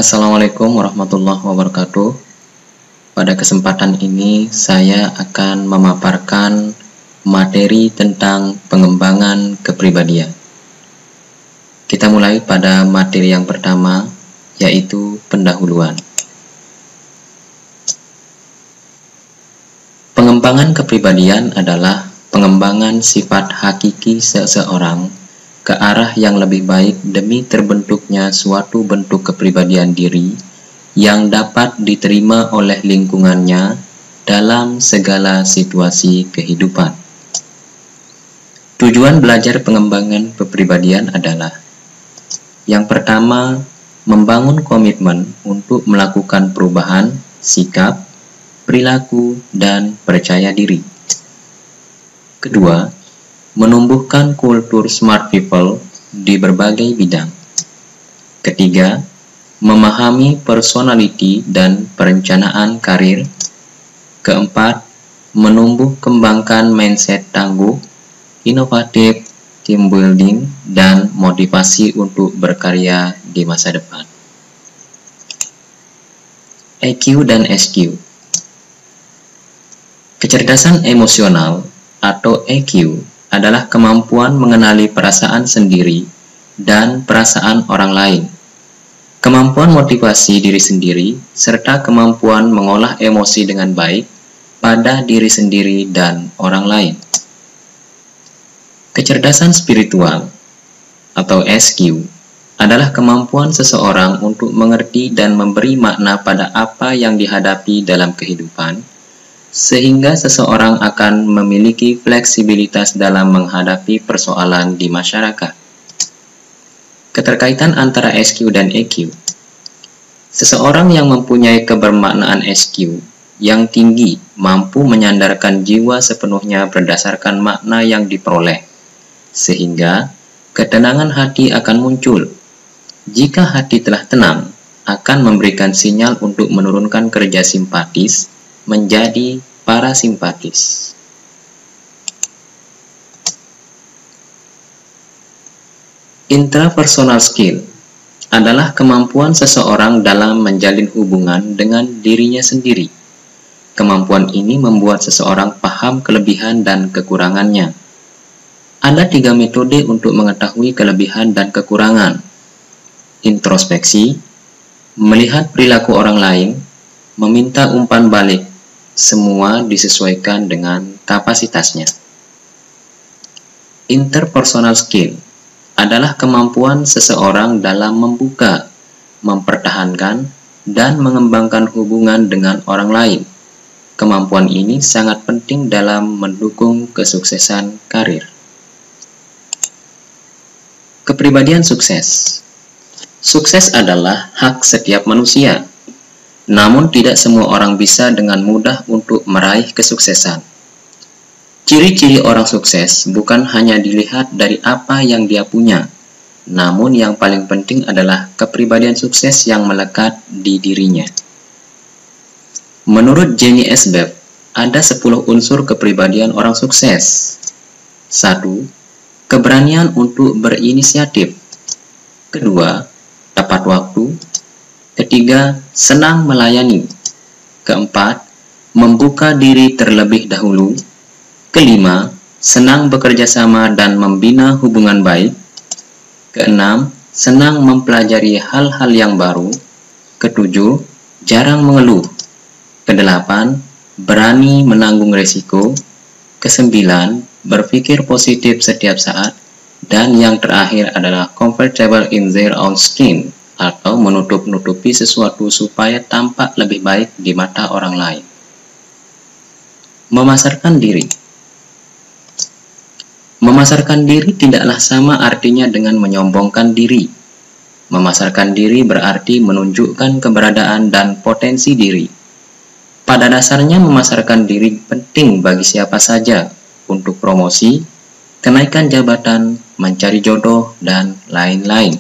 Assalamualaikum warahmatullahi wabarakatuh. Pada kesempatan ini saya akan memaparkan materi tentang pengembangan kepribadian. Kita mulai pada materi yang pertama, yaitu pendahuluan. Pengembangan kepribadian adalah pengembangan sifat hakiki seseorang ke arah yang lebih baik demi terbentuknya suatu bentuk kepribadian diri yang dapat diterima oleh lingkungannya dalam segala situasi kehidupan. Tujuan belajar pengembangan kepribadian adalah: yang pertama, membangun komitmen untuk melakukan perubahan sikap, perilaku, dan percaya diri. Kedua, menumbuhkan kultur smart people di berbagai bidang. Ketiga, memahami personality dan perencanaan karir. Keempat, menumbuh kembangkan mindset tangguh, inovatif, team building, dan motivasi untuk berkarya di masa depan. EQ dan SQ. Kecerdasan emosional atau EQ adalah kemampuan mengenali perasaan sendiri dan perasaan orang lain, kemampuan motivasi diri sendiri, serta kemampuan mengolah emosi dengan baik pada diri sendiri dan orang lain. Kecerdasan spiritual atau SQ adalah kemampuan seseorang untuk mengerti dan memberi makna pada apa yang dihadapi dalam kehidupan, sehingga seseorang akan memiliki fleksibilitas dalam menghadapi persoalan di masyarakat. Keterkaitan antara SQ dan EQ. Seseorang yang mempunyai kebermaknaan SQ yang tinggi mampu menyandarkan jiwa sepenuhnya berdasarkan makna yang diperoleh, sehingga ketenangan hati akan muncul. Jika hati telah tenang, akan memberikan sinyal untuk menurunkan kerja simpatis menjadi parasimpatis. Intrapersonal skill adalah kemampuan seseorang dalam menjalin hubungan dengan dirinya sendiri. Kemampuan ini membuat seseorang paham kelebihan dan kekurangannya. Ada 3 metode untuk mengetahui kelebihan dan kekurangan: introspeksi, melihat perilaku orang lain, meminta umpan balik. Semua disesuaikan dengan kapasitasnya. Interpersonal skill adalah kemampuan seseorang dalam membuka, mempertahankan, dan mengembangkan hubungan dengan orang lain. Kemampuan ini sangat penting dalam mendukung kesuksesan karir. Kepribadian sukses. Sukses adalah hak setiap manusia. Namun tidak semua orang bisa dengan mudah untuk meraih kesuksesan. Ciri-ciri orang sukses bukan hanya dilihat dari apa yang dia punya, namun yang paling penting adalah kepribadian sukses yang melekat di dirinya. Menurut Jenny Esbeth, ada 10 unsur kepribadian orang sukses. 1. Keberanian untuk berinisiatif. Kedua, tepat waktu. Ketiga, senang melayani. Keempat, membuka diri terlebih dahulu. Kelima, senang bekerja sama dan membina hubungan baik. Keenam, senang mempelajari hal-hal yang baru. Ketujuh, jarang mengeluh. Kedelapan, berani menanggung risiko. Kesembilan, berpikir positif setiap saat. Dan yang terakhir adalah comfortable in their own skin, atau menutup-nutupi sesuatu supaya tampak lebih baik di mata orang lain. Memasarkan diri. Memasarkan diri tidaklah sama artinya dengan menyombongkan diri. Memasarkan diri berarti menunjukkan keberadaan dan potensi diri. Pada dasarnya memasarkan diri penting bagi siapa saja untuk promosi, kenaikan jabatan, mencari jodoh, dan lain-lain.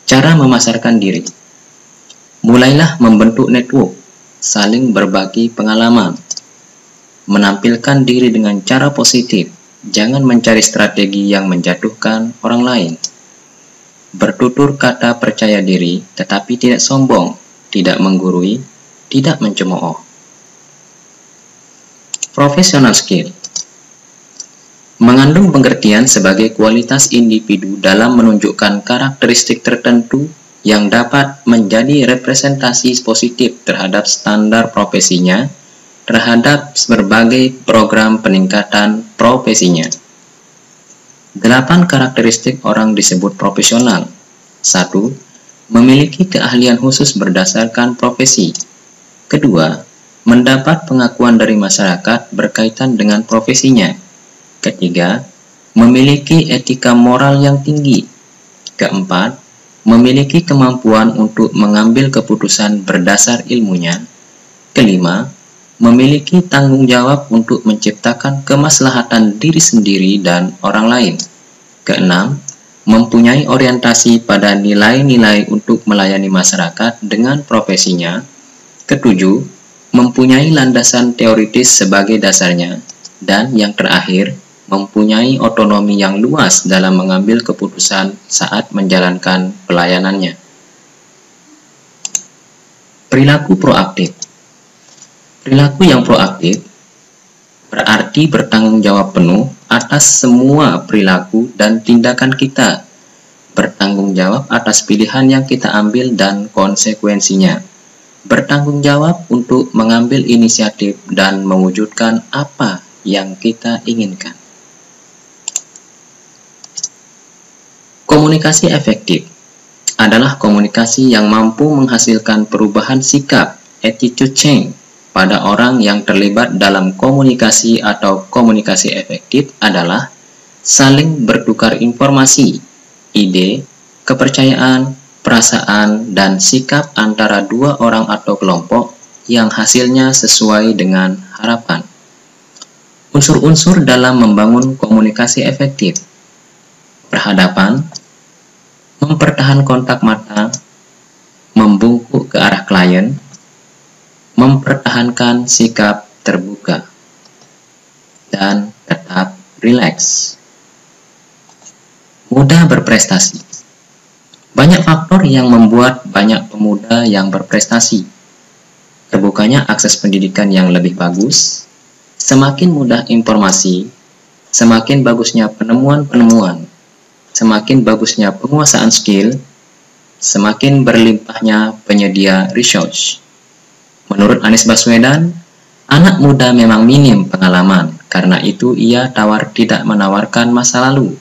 Cara memasarkan diri. Mulailah membentuk network, saling berbagi pengalaman. Menampilkan diri dengan cara positif, jangan mencari strategi yang menjatuhkan orang lain. bertutur kata percaya diri tetapi tidak sombong, tidak menggurui, tidak mencemooh. Professional skill mengandung pengertian sebagai kualitas individu dalam menunjukkan karakteristik tertentu yang dapat menjadi representasi positif terhadap standar profesinya, terhadap berbagai program peningkatan profesinya. 8 karakteristik orang disebut profesional. 1. Memiliki keahlian khusus berdasarkan profesi. Kedua, mendapat pengakuan dari masyarakat berkaitan dengan profesinya. Ketiga, memiliki etika moral yang tinggi. Keempat, memiliki kemampuan untuk mengambil keputusan berdasar ilmunya. Kelima, memiliki tanggung jawab untuk menciptakan kemaslahatan diri sendiri dan orang lain. Keenam, mempunyai orientasi pada nilai-nilai untuk melayani masyarakat dengan profesinya. Ketujuh, mempunyai landasan teoritis sebagai dasarnya. Dan yang terakhir, mempunyai otonomi yang luas dalam mengambil keputusan saat menjalankan pelayanannya. Perilaku proaktif. Perilaku yang proaktif berarti bertanggung jawab penuh atas semua perilaku dan tindakan kita, bertanggung jawab atas pilihan yang kita ambil dan konsekuensinya, bertanggung jawab untuk mengambil inisiatif dan mewujudkan apa yang kita inginkan. Komunikasi efektif adalah komunikasi yang mampu menghasilkan perubahan sikap, attitude change, pada orang yang terlibat dalam komunikasi atau komunikasi efektif adalah saling bertukar informasi, ide, kepercayaan, perasaan, dan sikap antara dua orang atau kelompok yang hasilnya sesuai dengan harapan. Unsur-unsur dalam membangun komunikasi efektif: berhadapan, mempertahankan kontak mata, membungkuk ke arah klien, mempertahankan sikap terbuka, dan tetap rileks. Mudah berprestasi. Banyak faktor yang membuat banyak pemuda yang berprestasi. Terbukanya akses pendidikan yang lebih bagus, semakin mudah informasi, semakin bagusnya penemuan-penemuan, semakin bagusnya penguasaan skill, semakin berlimpahnya penyedia research. Menurut Anies Baswedan, anak muda memang minim pengalaman, karena itu ia tidak menawarkan masa lalu.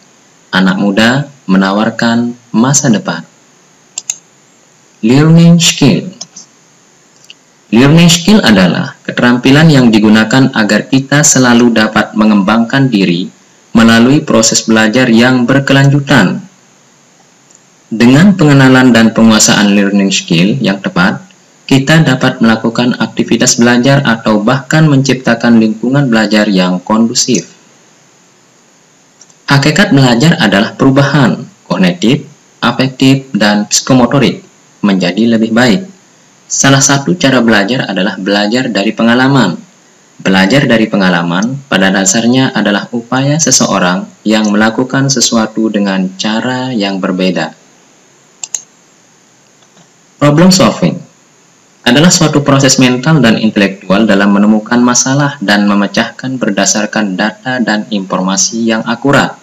Anak muda menawarkan masa depan. Learning skill. Learning skill adalah keterampilan yang digunakan agar kita selalu dapat mengembangkan diri melalui proses belajar yang berkelanjutan. Dengan pengenalan dan penguasaan learning skill yang tepat, kita dapat melakukan aktivitas belajar atau bahkan menciptakan lingkungan belajar yang kondusif. Hakikat belajar adalah perubahan kognitif, afektif, dan psikomotorik menjadi lebih baik. Salah satu cara belajar adalah belajar dari pengalaman. Belajar dari pengalaman pada dasarnya adalah upaya seseorang yang melakukan sesuatu dengan cara yang berbeda. Problem solving adalah suatu proses mental dan intelektual dalam menemukan masalah dan memecahkan berdasarkan data dan informasi yang akurat,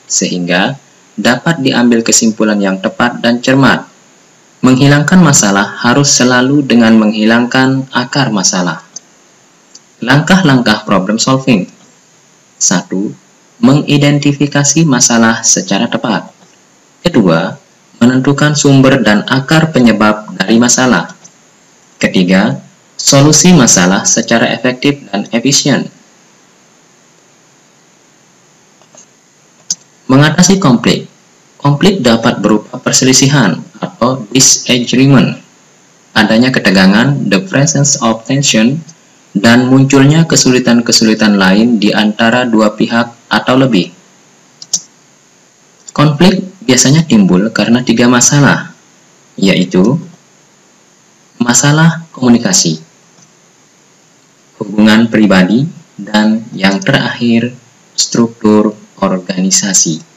sehingga dapat diambil kesimpulan yang tepat dan cermat. Menghilangkan masalah harus selalu dengan menghilangkan akar masalah. Langkah-langkah problem solving. 1. Mengidentifikasi masalah secara tepat. 2. Menentukan sumber dan akar penyebab dari masalah. 3. Solusi masalah secara efektif dan efisien. Mengatasi konflik. Konflik dapat berupa perselisihan atau disagreement, adanya ketegangan, the presence of tension, dan munculnya kesulitan-kesulitan lain di antara dua pihak atau lebih. Konflik biasanya timbul karena 3 masalah, yaitu masalah komunikasi, hubungan pribadi, dan yang terakhir, struktur organisasi.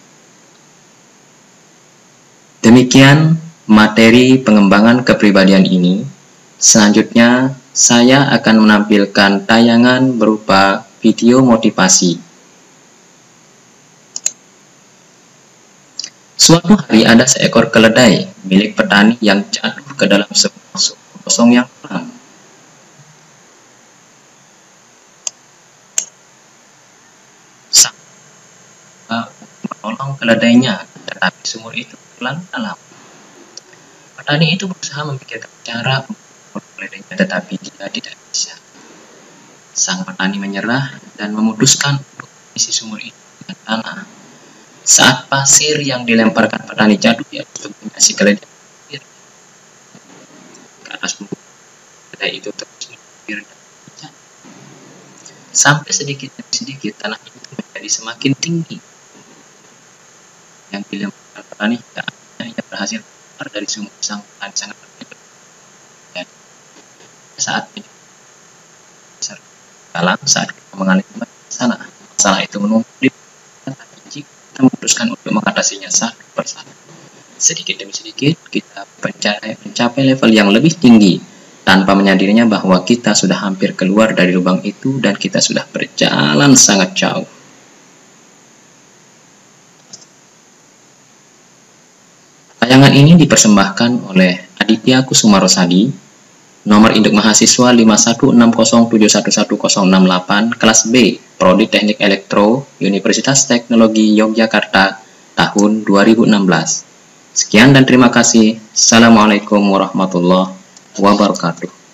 Demikian materi pengembangan kepribadian ini. Selanjutnya, saya akan menampilkan tayangan berupa video motivasi. Suatu hari ada seekor keledai milik petani yang jatuh ke dalam sebuah sumur kosong yang suram. Sang menolong keledainya, tetapi sumur itu terlalu dalam. Petani itu berusaha memikirkan cara untuk keledainya, tetapi dia tidak bisa. Sang petani menyerah dan memutuskan untuk mengisi sumur itu dengan tanah. Saat pasir yang dilemparkan petani jatuh di atas tubuhnya si keledai ke atas tubuh keledai itu terus mengalir dan jatuh. Sampai sedikit demi sedikit tanah itu menjadi semakin tinggi. Yang dilemparkan petani hingga akhirnya ia berhasil keluar dari sumur. Sang petani sangat terkejut. Jadi saat besar dalam saat kita mengalir ke sana, masalah itu menumpuk di kita memutuskan untuk mengatasinya satu persatu. Sedikit demi sedikit kita mencapai level yang lebih tinggi tanpa menyadarinya bahwa kita sudah hampir keluar dari lubang itu dan kita sudah berjalan sangat jauh. Tayangan ini dipersembahkan oleh Aditya Kusumarosadi, nomor induk mahasiswa 51607111068, kelas B, Prodi Teknik Elektro, Universitas Teknologi Yogyakarta, tahun 2016. Sekian dan terima kasih. Assalamualaikum warahmatullahi wabarakatuh.